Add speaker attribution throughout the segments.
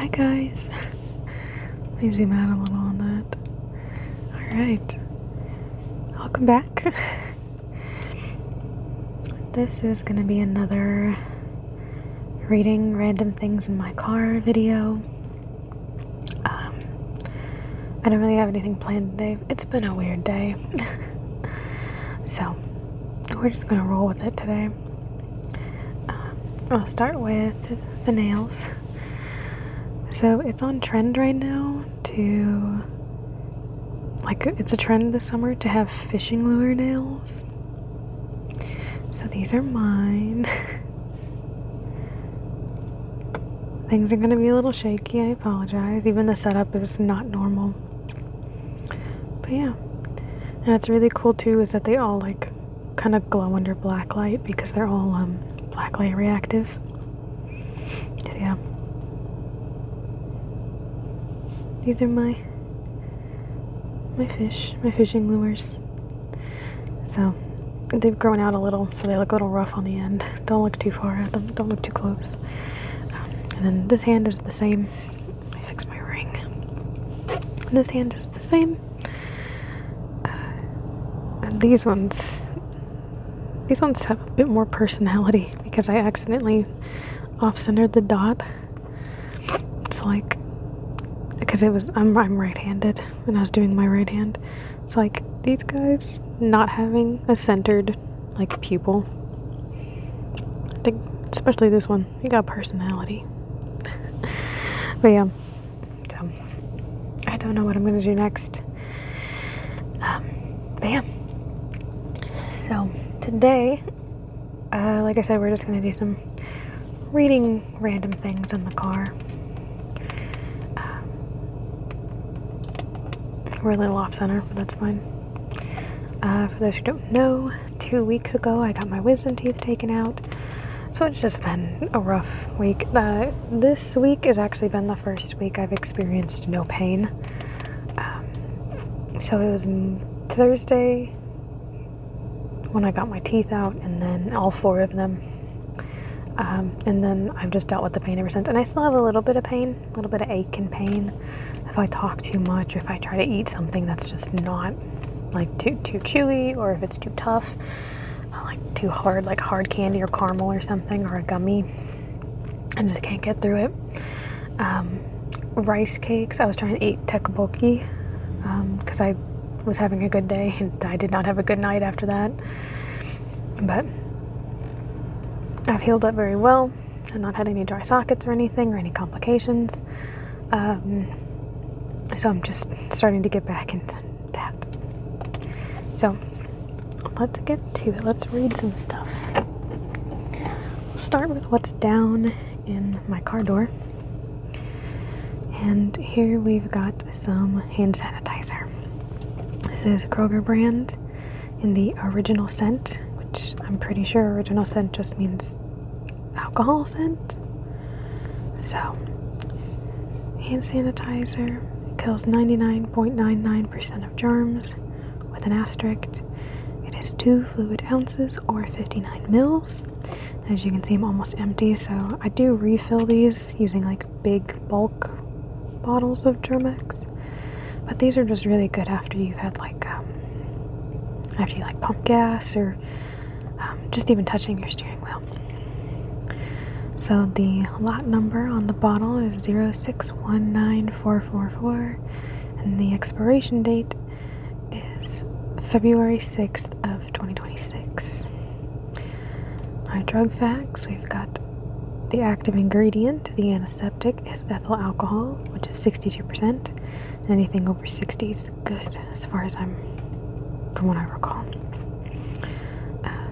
Speaker 1: Hi guys. Let me zoom out a little on that. Alright. Welcome back. This is going to be another reading random things in my car video. I don't really have anything planned today. It's been a weird day. So, we're just going to roll with it today. I'll start with the nails. So it's on trend right now to, it's a trend this summer to have fishing lure nails. So these are mine. Things are going to be a little shaky, I apologize. Even the setup is not normal. But yeah. And what's really cool too is that they all kind of glow under black light because they're all black light reactive. So yeah. These are my fishing lures. So they've grown out a little, so they look a little rough on the end. Don't look too far at them. Don't look too close. And then this hand is the same. Let me fix my ring. This hand is the same. And these ones have a bit more personality because I accidentally off-centered the dot. It's because I'm right-handed and I was doing my right hand. So these guys not having a centered pupil. I think especially this one, he got personality. But yeah, so I don't know what I'm gonna do next. But yeah. So today, like I said, we're just gonna do some reading random things in the car. We're a little off center, but that's fine. For those who don't know, 2 weeks ago I got my wisdom teeth taken out. So it's just been a rough week. This week has actually been the first week I've experienced no pain. So it was Thursday when I got my teeth out, and then all 4 of them. And then I've just dealt with the pain ever since. And I still have a little bit of pain, a little bit of ache and pain if I talk too much, or if I try to eat something that's just not too chewy, or if it's too tough, too hard, hard candy or caramel or something, or a gummy. I just can't get through it. Rice cakes. I was trying to eat tteokbokki because I was having a good day, and I did not have a good night after that. But I've healed up very well. I've not had any dry sockets or anything, or any complications. So I'm just starting to get back into that. So let's get to it. Let's read some stuff. We'll start with what's down in my car door. And here we've got some hand sanitizer. This is Kroger brand in the original scent, which I'm pretty sure original scent just means alcohol scent. So, hand sanitizer kills 99.99% of germs with an asterisk. It is 2 fluid ounces or 59 mils. As you can see, I'm almost empty, so I do refill these using big bulk bottles of Germex. But these are just really good after you've had after you pump gas, or just even touching your steering wheel. So the lot number on the bottle is 0619444, and the expiration date is February 6th of 2026. Our drug facts, we've got the active ingredient, the antiseptic, is ethyl alcohol, which is 62%, and anything over 60 is good, as far as from what I recall.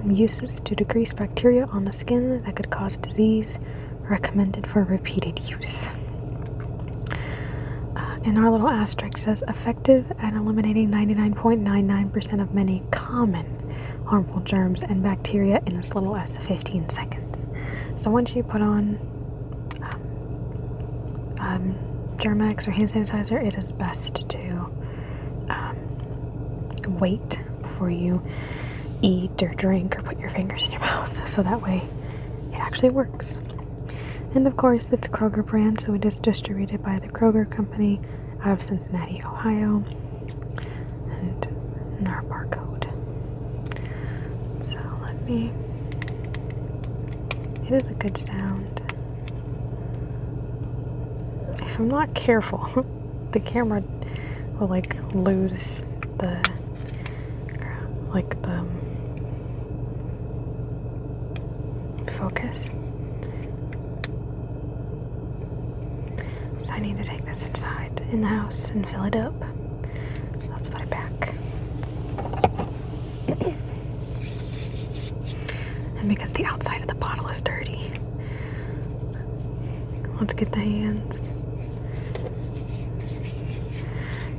Speaker 1: Uses to decrease bacteria on the skin that could cause disease, recommended for repeated use. And our little asterisk says effective at eliminating 99.99% of many common harmful germs and bacteria in as little as 15 seconds. So once you put on Germex or hand sanitizer, it is best to wait before you eat or drink or put your fingers in your mouth, so that way it actually works. And of course, it's Kroger brand, so it is distributed by the Kroger Company out of Cincinnati, Ohio. And our barcode. So let me. It is a good sound. If I'm not careful, the camera will lose the focus. So I need to take this inside in the house and fill it up. Let's put it back. And because the outside of the bottle is dirty, let's get the hands.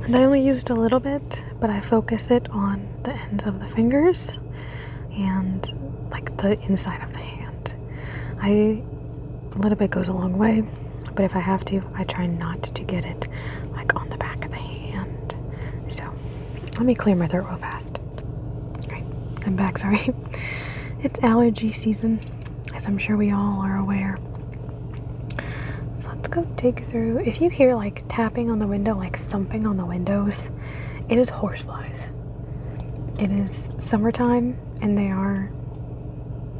Speaker 1: And I only used a little bit, but I focus it on the ends of the fingers and the inside of the hand. A little bit goes a long way, but if I have to, I try not to get it on the back of the hand. So let me clear my throat real fast. Alright, I'm back, sorry. It's allergy season, as I'm sure we all are aware. So let's go dig through. If you hear tapping on the window, thumping on the windows, it is horseflies. It is summertime and they are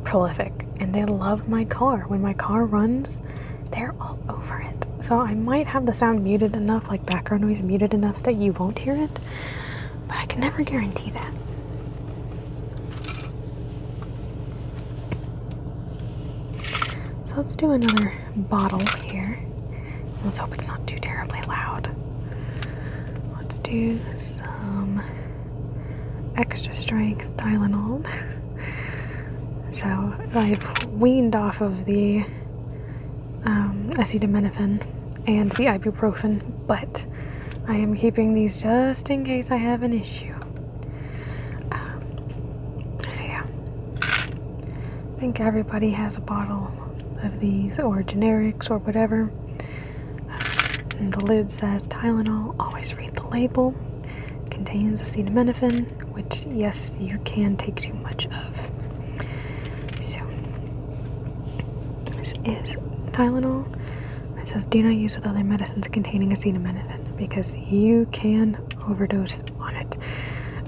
Speaker 1: prolific and they love my car. When my car runs, they're all over it. So I might have the sound muted enough, background noise muted enough that you won't hear it, but I can never guarantee that. So let's do another bottle here. Let's hope it's not too terribly loud. Let's do some extra strength Tylenol. So I've weaned off of the acetaminophen and the ibuprofen, but I am keeping these just in case I have an issue. So yeah, I think everybody has a bottle of these or generics or whatever. And the lid says Tylenol. Always read the label. Contains acetaminophen, which yes, you can take too much of. So this is Tylenol. It says do not use with other medicines containing acetaminophen because you can overdose on it.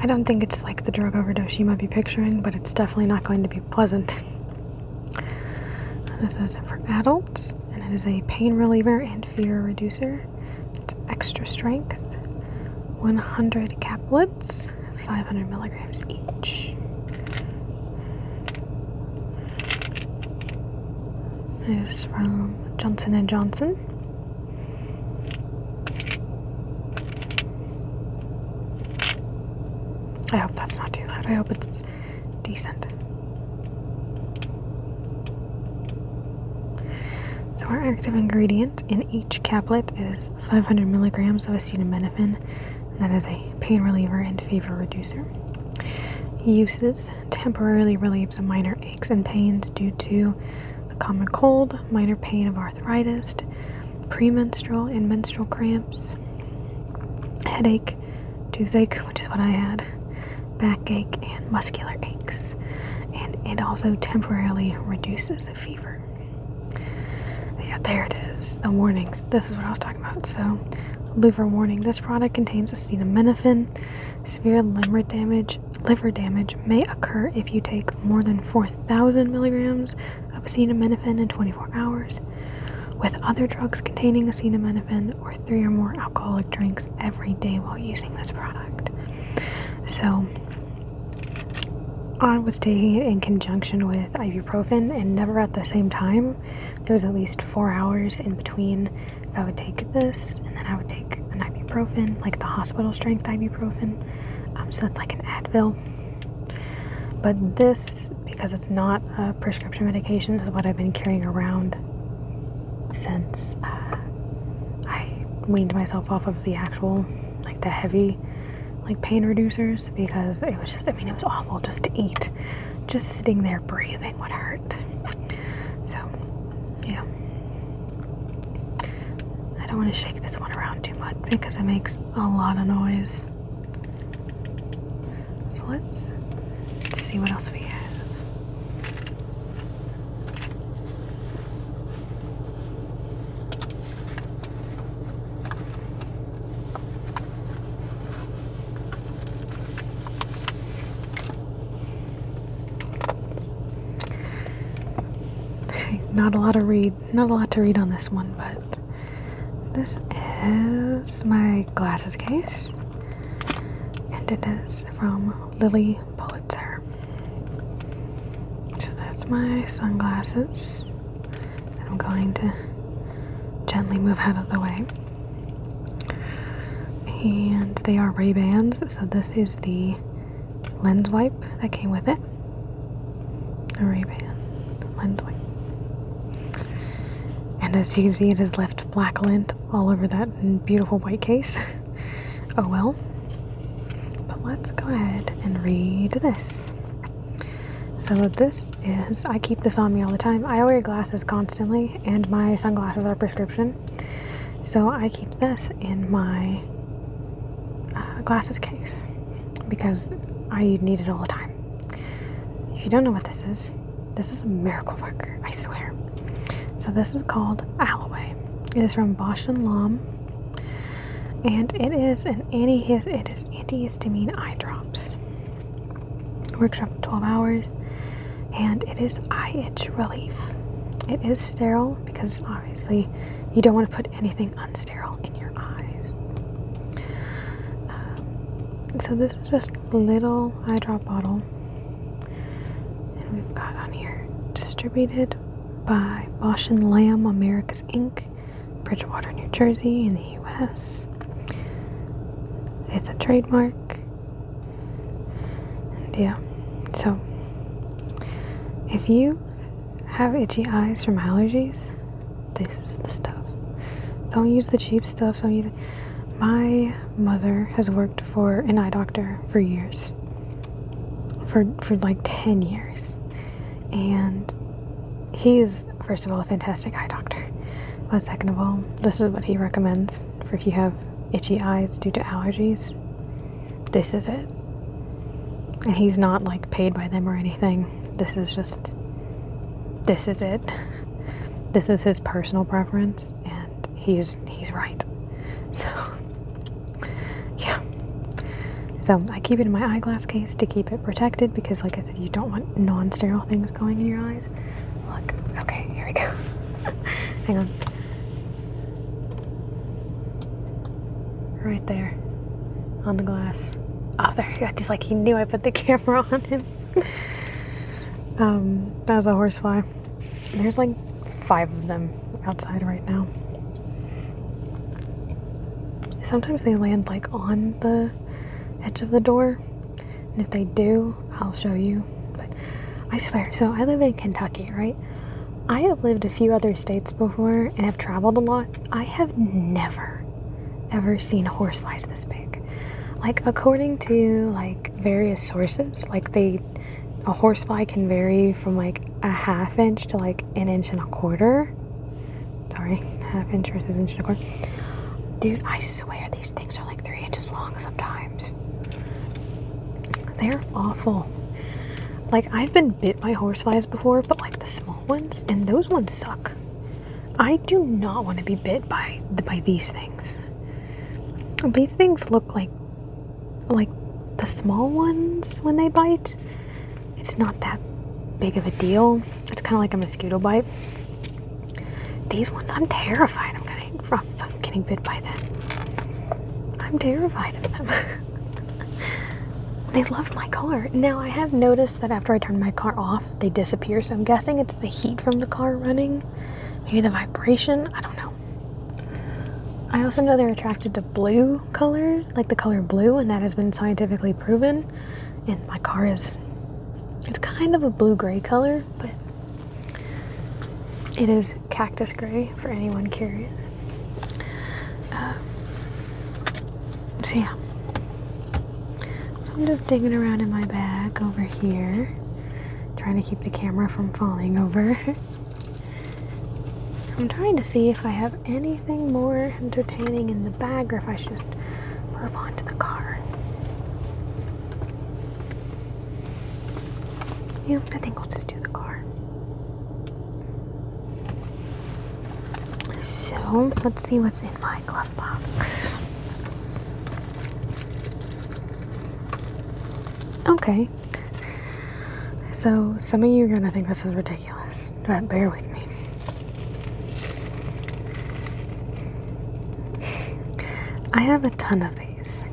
Speaker 1: I don't think it's like the drug overdose you might be picturing, but it's definitely not going to be pleasant. This is for adults, and it is a pain reliever and fever reducer. It's extra strength, 100 caplets, 500 milligrams each. It is from Johnson & Johnson. I hope that's not too loud. I hope it's decent. So our active ingredient in each caplet is 500 milligrams of acetaminophen, and that is a pain reliever and fever reducer. Uses: temporarily relieves minor aches and pains due to the common cold, minor pain of arthritis, premenstrual and menstrual cramps, headache, toothache, which is what I had, backache, and muscular aches. And it also temporarily reduces fever. Yeah, there it is. The warnings. This is what I was talking about. So, liver warning. This product contains acetaminophen. Severe liver damage may occur if you take more than 4,000 milligrams of acetaminophen in 24 hours. With other drugs containing acetaminophen or 3 or more alcoholic drinks every day while using this product. So, I was taking it in conjunction with ibuprofen and never at the same time. There was at least 4 hours in between. I would take this and then I would take an ibuprofen, like the hospital strength ibuprofen. So it's like an Advil. But this, because it's not a prescription medication, is what I've been carrying around since I weaned myself off of the actual, the heavy pain reducers, because it was just, it was awful just to eat. Just sitting there breathing would hurt. So, yeah. I don't want to shake this one around too much because it makes a lot of noise. So let's see what else we have. Not a lot to read on this one, but this is my glasses case, and it is from Lily Pulitzer. So that's my sunglasses that I'm going to gently move out of the way. And they are Ray-Bans, so this is the lens wipe that came with it. A Ray-Ban lens wipe. And as you can see, it has left black lint all over that beautiful white case. Oh well. But let's go ahead and read this. So this is, I keep this on me all the time. I wear glasses constantly, and my sunglasses are prescription. So I keep this in my glasses case because I need it all the time. If you don't know what this is a miracle worker, I swear. So this is called Alloway. It is from Bausch & Lomb, and it is antihistamine eye drops. Works for up to 12 hours, and it is eye itch relief. It is sterile because obviously you don't want to put anything unsterile in your eyes. So this is just a little eye drop bottle, and we've got on here distributed by Bausch & Lomb Americas Inc., Bridgewater, New Jersey, in the US. It's a trademark. And yeah, so if you have itchy eyes from allergies, this is the stuff. Don't use the cheap stuff. Don't use it. My mother has worked for an eye doctor for years. For like 10 years. And he is, first of all, a fantastic eye doctor. But second of all, this is what he recommends for if you have itchy eyes due to allergies. This is it. And he's not like paid by them or anything. This is it. This is his personal preference, and he's right. So yeah. So I keep it in my eyeglass case to keep it protected because, like I said, you don't want non-sterile things going in your eyes. Look, okay, here we go. Hang on. Right there on the glass. Oh, there you go. Just like he knew I put the camera on him. That was a horsefly. There's like 5 of them outside right now. Sometimes they land like on the edge of the door, and if they do, I'll show you. But I swear, so I live in Kentucky, right? I have lived a few other states before and have traveled a lot. I have never ever seen horseflies this big. Like, according to like various sources, like a horsefly can vary from like a 1/2 inch to like 1 1/4 inches. Sorry, 1/2 inch versus 1 1/4 inches. Dude, I swear these things are like 3 inches long sometimes. They're awful. Like, I've been bit by horseflies before, but like the small ones, and those ones suck. I do not want to be bit by these things. These things look like the small ones when they bite. It's not that big of a deal. It's kind of like a mosquito bite. These ones, I'm terrified I'm getting bit by them. I'm terrified of them. They love my car. Now, I have noticed that after I turn my car off, they disappear, so I'm guessing it's the heat from the car running. Maybe the vibration, I don't know. I also know they're attracted to blue color, like the color blue, and that has been scientifically proven. And my car it's kind of a blue-gray color, but it is cactus gray for anyone curious. So yeah. So I'm just digging around in my bag over here, trying to keep the camera from falling over. I'm trying to see if I have anything more entertaining in the bag or if I should just move on to the car. Yeah, I think we'll just do the car. So, let's see what's in my glove box. Okay. So, some of you are going to think this is ridiculous. but bear with me. I have a ton of these.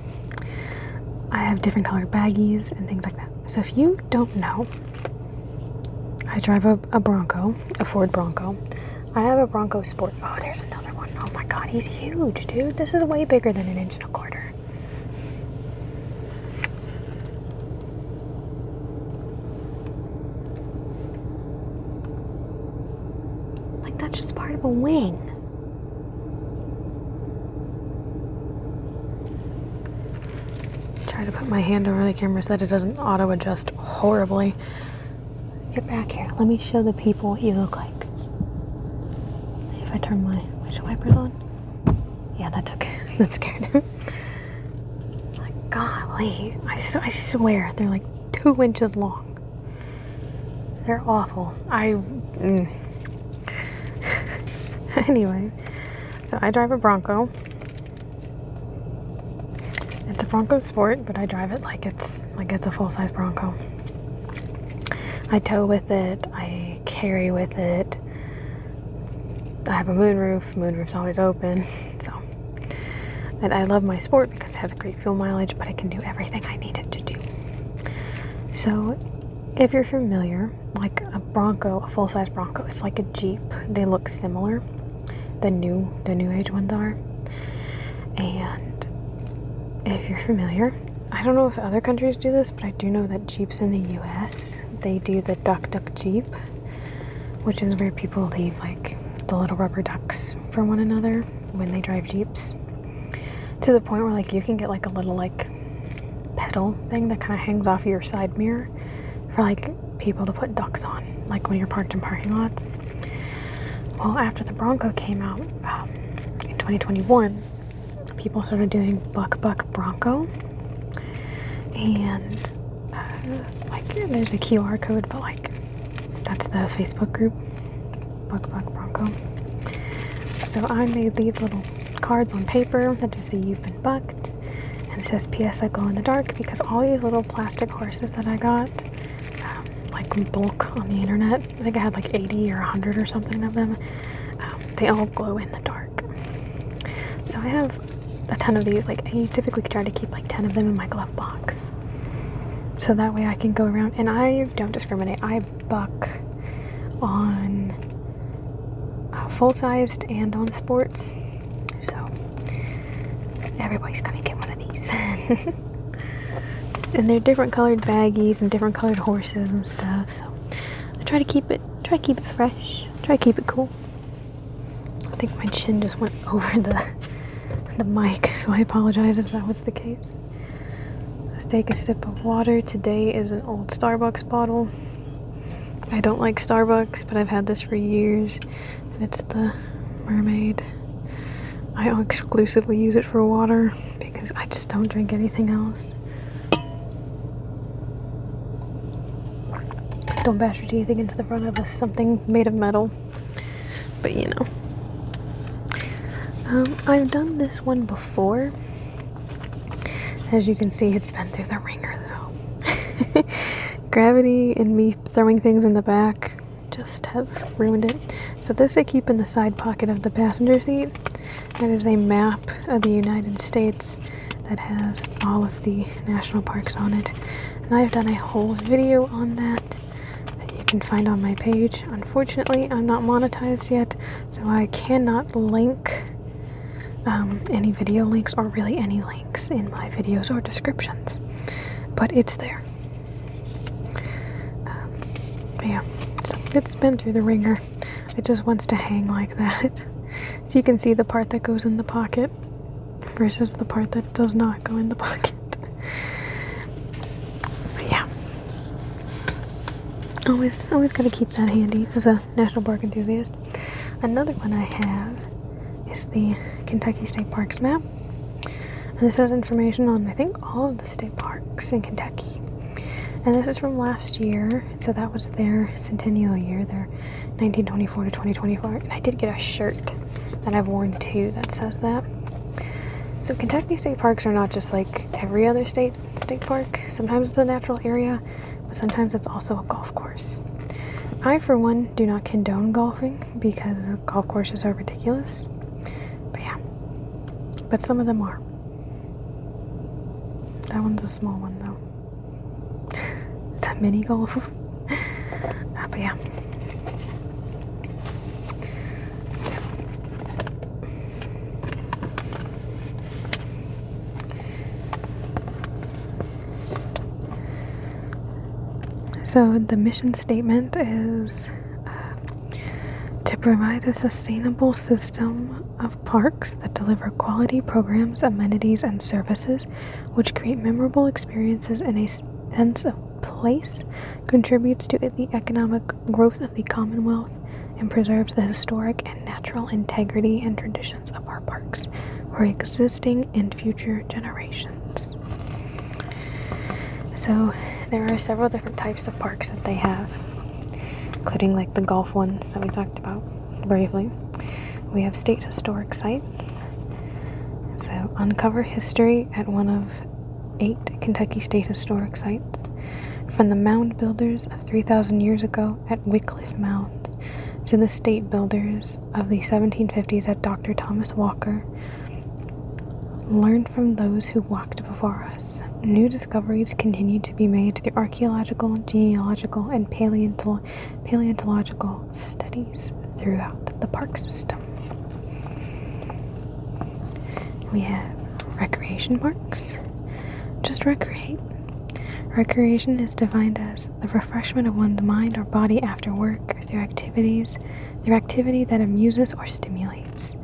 Speaker 1: I have different colored baggies and things like that. So if you don't know, I drive a Bronco, a Ford Bronco. I have a Bronco Sport. Oh, there's another one. Oh my god, he's huge, dude. This is way bigger than 1.25 inches. Like, that's just part of a wing. Try to put my hand over the camera so that it doesn't auto adjust horribly. Get back here. Let me show the people what you look like. If I turn my windshield wipers on. Yeah, that's okay. That's good. Like, golly. I swear, they're like 2 inches long. They're awful. Anyway, so I drive a Bronco. It's a Bronco Sport, but I drive it like it's a full-size Bronco. I tow with it, I carry with it. I have a moonroof. Moonroof's always open. So, and I love my Sport because it has a great fuel mileage, but it can do everything I need it to do. So, if you're familiar, like a Bronco, a full-size Bronco, it's like a Jeep. They look similar. The new age ones are. And if you're familiar, I don't know if other countries do this, but I do know that Jeeps in the US, they do the duck Jeep, which is where people leave like the little rubber ducks for one another when they drive Jeeps, to the point where like you can get like a little like pedal thing that kind of hangs off of your side mirror for like people to put ducks on, like when you're parked in parking lots. Well, after the Bronco came out in 2021, people started doing Buck Bronco, and like there's a QR code, but like that's the Facebook group, Buck Bronco. So I made these little cards on paper that just say you've been bucked, and it says P.S. I glow in the dark, because all these little plastic horses that I got, like in bulk on the internet, I think I had like 80 or 100 or something of them, they all glow in the dark. So I have a ton of these. Like, I typically try to keep like 10 of them in my glove box, so that way I can go around, and I don't discriminate. I buck on full-sized and on sports, so everybody's gonna get one of these. And they're different colored baggies and different colored horses and stuff, so I try to keep it fresh, try to keep it cool. I think my chin just went over the mic, so I apologize if that was the case. Let's take a sip of water. Today is an old Starbucks bottle. I don't like Starbucks, but I've had this for years, and it's the Mermaid. I exclusively use it for water because I just don't drink anything else. Don't bash your teeth into the front of something made of metal, but you know. I've done this one before. As you can see, it's been through the ringer though. Gravity and me throwing things in the back just have ruined it. So this I keep in the side pocket of the passenger seat. That is a map of the United States that has all of the national parks on it. And I've done a whole video on that you can find on my page. Unfortunately, I'm not monetized yet, so I cannot link any video links, or really any links in my videos or descriptions, but it's there. Yeah, so it's been through the ringer. It just wants to hang like that. So you can see the part that goes in the pocket versus the part that does not go in the pocket. But yeah, always gotta keep that handy as a national park enthusiast. Another one I have is the Kentucky State Parks map. And this has information on, I think, all of the state parks in Kentucky. And this is from last year, so that was their centennial year, their 1924 to 2024. And I did get a shirt that I've worn too that says that. So Kentucky State Parks are not just like every other state park. Sometimes it's a natural area, but sometimes it's also a golf course. I, for one, do not condone golfing because golf courses are ridiculous. But yeah, but some of them are. That one's a small one, though. It's a mini golf. But yeah. So the mission statement is to provide a sustainable system of parks that deliver quality programs, amenities, and services which create memorable experiences and a sense of place, contributes to the economic growth of the Commonwealth, and preserves the historic and natural integrity and traditions of our parks for existing and future generations. So there are several different types of parks that they have, including like the golf ones that we talked about briefly. We have state historic sites. So uncover history at one of 8 Kentucky state historic sites, from the mound builders of 3,000 years ago at Wycliffe Mounds to the state builders of the 1750s at Dr. Thomas Walker. Learn from those who walked before us. New discoveries continue to be made through archaeological, genealogical, and paleontological studies throughout the park system. We have recreation parks. Just recreate. Recreation is defined as the refreshment of one's mind or body after work through activity that amuses or stimulates.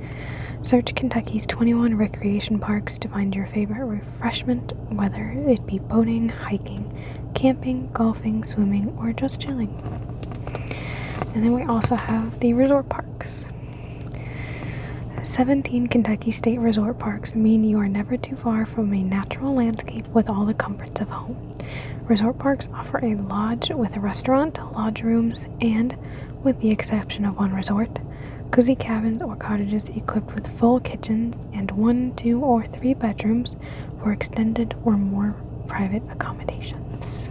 Speaker 1: Search Kentucky's 21 recreation parks to find your favorite refreshment, whether it be boating, hiking, camping, golfing, swimming, or just chilling. And then we also have the resort parks. 17 Kentucky state resort parks mean you are never too far from a natural landscape with all the comforts of home. Resort parks offer a lodge with a restaurant, lodge rooms, and, with the exception of one resort, cozy cabins or cottages equipped with full kitchens and 1, 2, or 3 bedrooms for extended or more private accommodations.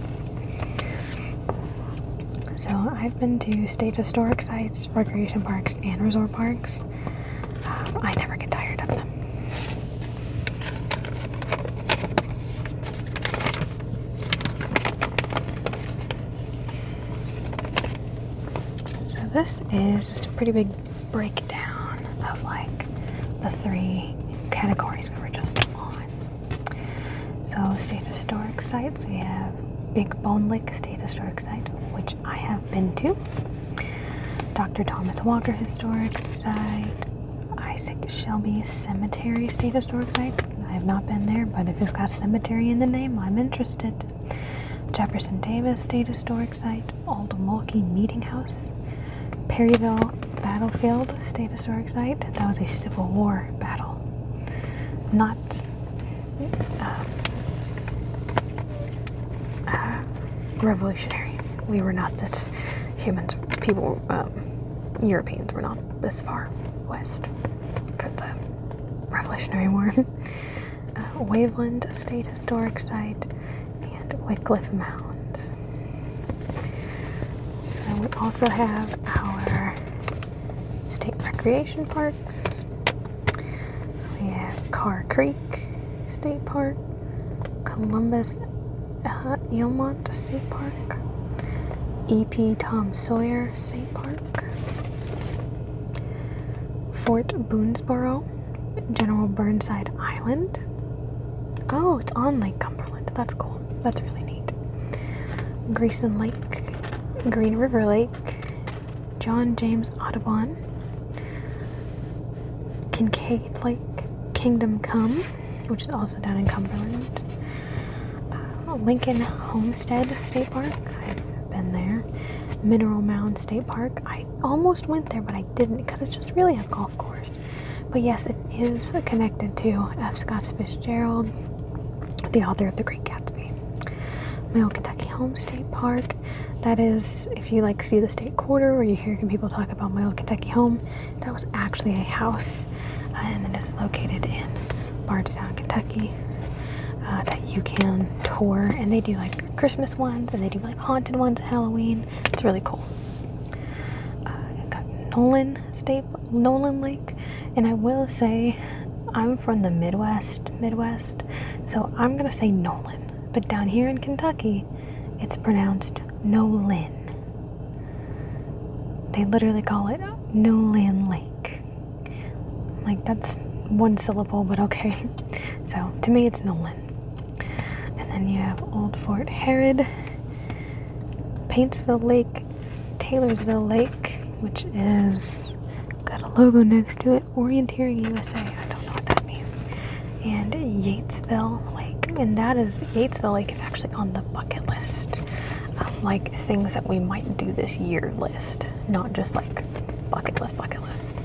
Speaker 1: So I've been to state historic sites, recreation parks, and resort parks. I never get tired of them. So this is just a pretty big breakdown of like the 3 categories we were just on. So state historic sites, we have Big Bone Lake State Historic Site, which I have been to. Dr. Thomas Walker Historic Site, Isaac Shelby Cemetery State Historic Site. I have not been there, but if it's got cemetery in the name, I'm interested. Jefferson Davis State Historic Site, Old Mulkey Meeting House, Perryville Battlefield State Historic Site. That was a Civil War battle, not revolutionary. We were not this humans, people, Europeans were not this far west for the Revolutionary War. Waveland State Historic Site and Wycliffe Mounds. So we also have our state recreation parks. We have Carr Creek State Park, Columbus Eelmont State Park, E.P. Tom Sawyer State Park, Fort Boonesboro, General Burnside Island. Oh, it's on Lake Cumberland. That's cool. That's really neat. Grayson Lake, Green River Lake, John James Audubon, Kincaid Lake, Kingdom Come, which is also down in Cumberland. Lincoln Homestead State Park. I've been there. Mineral Mound State Park. I almost went there, but I didn't because it's just really a golf course. But yes, it is connected to F. Scott Fitzgerald, the author of The Great Gatsby. My Old Kentucky Home State Park. That is, if you like see the state quarter or you hear people talk about My Old Kentucky Home, that was actually a house, and it is located in Bardstown, Kentucky. That you can tour, and they do like Christmas ones and they do like haunted ones at Halloween. It's really cool. Nolan Lake. And I will say, I'm from the Midwest, so I'm gonna say Nolan. But down here in Kentucky, it's pronounced Nolan. They literally call it Nolan Lake. Like, that's one syllable, but okay. So, to me, it's Nolan. And then you have Old Fort Herod, Paintsville Lake, Taylorsville Lake, which is got a logo next to it, Orienteering USA. I don't know what that means. And Yatesville Lake, and Yatesville Lake is actually on the bucket list, like things that we might do this year list, not just like bucket list.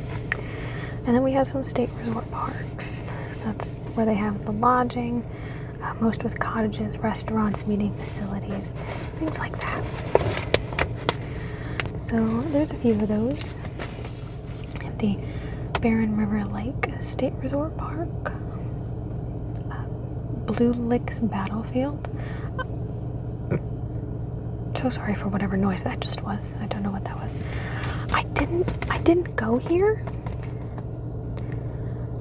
Speaker 1: And then we have some state resort parks. That's where they have the lodging, most with cottages, restaurants, meeting facilities, things like that. So there's a few of those. The Barren River Lake State Resort Park, Blue Licks Battlefield. So sorry for whatever noise that just was. I don't know what that was. I didn't go here,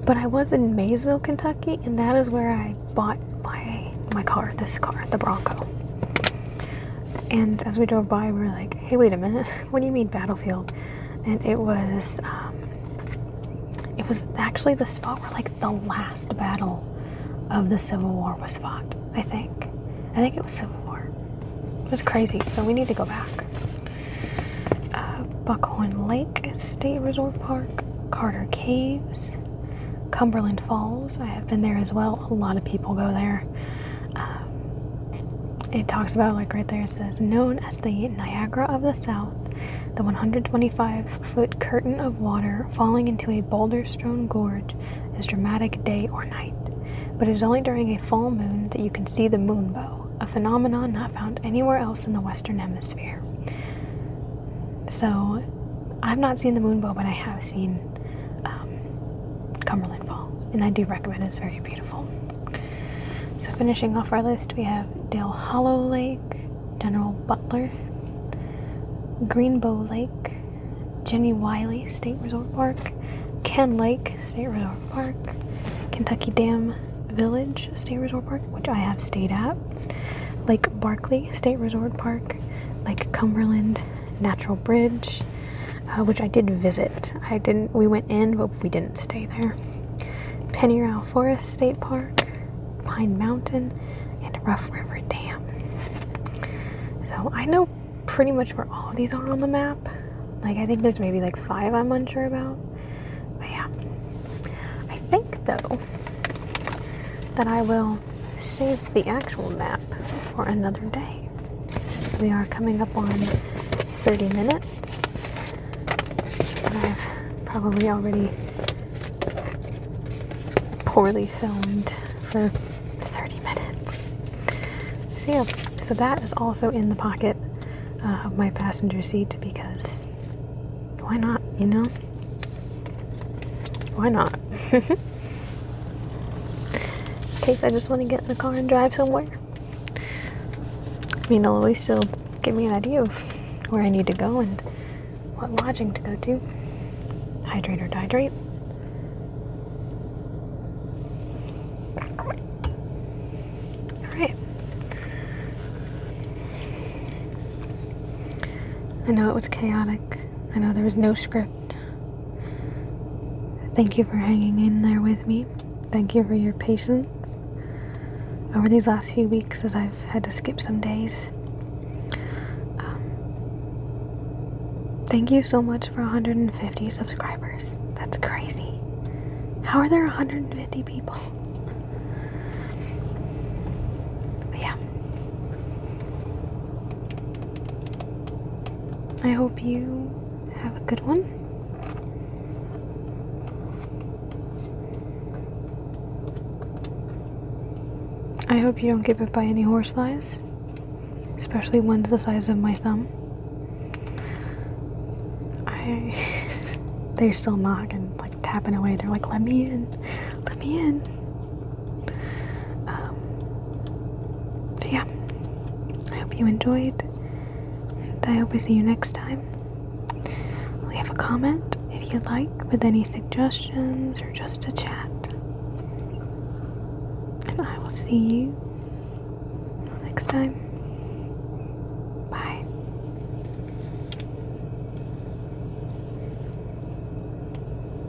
Speaker 1: but I was in Maysville, Kentucky, and that is where I bought my car, the Bronco. And as we drove by, we were like, hey, wait a minute, what do you mean Battlefield? And it was actually the spot where, like, the last battle of the Civil War was fought, I think it was Civil War. It was crazy, so we need to go back. Buckhorn Lake State Resort Park, Carter Caves, Cumberland Falls. I have been there as well. A lot of people go there. It talks about, like, right there, it says, known as the Niagara of the South, the 125-foot curtain of water falling into a boulder-strewn gorge is dramatic day or night. But it is only during a full moon that you can see the moonbow, a phenomenon not found anywhere else in the Western Hemisphere. So, I've not seen the moonbow, but I have seen Cumberland Falls, and I do recommend it. It's very beautiful. So finishing off our list, we have Dale Hollow Lake, General Butler, Greenbow Lake, Jenny Wiley State Resort Park, Ken Lake State Resort Park, Kentucky Dam Village State Resort Park, which I have stayed at, Lake Barkley State Resort Park, Lake Cumberland Natural Bridge, which I did visit. We went in, but we didn't stay there. Pennyrow Forest State Park, Pine Mountain, and Rough River Dam. So I know pretty much where all of these are on the map. Like, I think there's maybe like 5 I'm unsure about. But yeah. I think, though, that I will save the actual map for another day. So we are coming up on 30 minutes. And I've probably already poorly filmed for 30 minutes. So yeah, so that is also in the pocket of my passenger seat, because why not, you know? Why not? In case I just want to get in the car and drive somewhere. I mean, it'll at least still give me an idea of where I need to go and what lodging to go to. Hydrate or dihydrate. Alright. I know it was chaotic. I know there was no script. Thank you for hanging in there with me. Thank you for your patience over these last few weeks as I've had to skip some days. Thank you so much for 150 subscribers. That's crazy. How are there 150 people? But yeah. I hope you have a good one. I hope you don't get bit by any horseflies, especially ones the size of my thumb. They're still knocking, like tapping away. They're like, let me in, let me in. So yeah, I hope you enjoyed, and I hope I see you next time. Well, leave a comment if you'd like with any suggestions or just to chat. And I will see you next time.